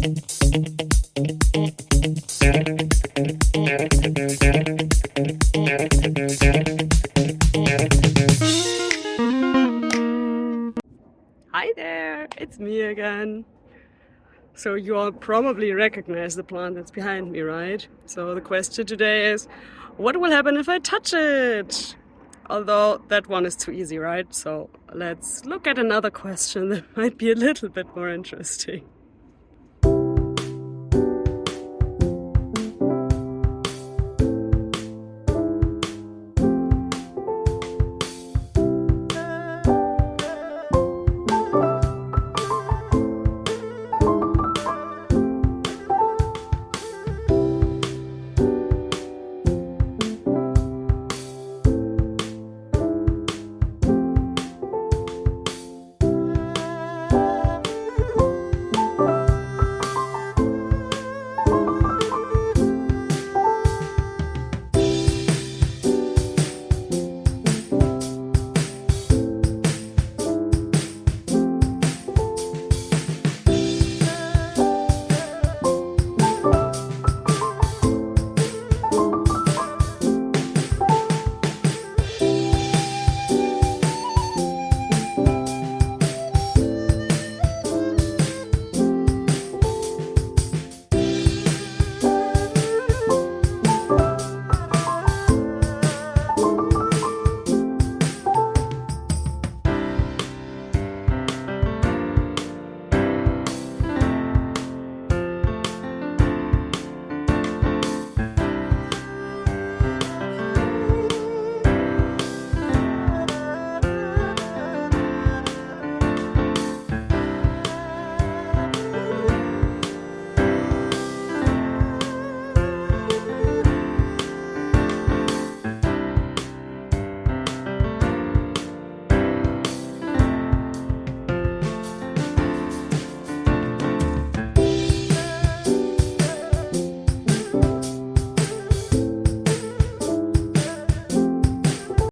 Hi there, it's me again. So you all probably recognize the plant that's behind me, right? So the question today is, what will happen if I touch it? Although that one is too easy, right? So let's look at another question that might be a little bit more interesting.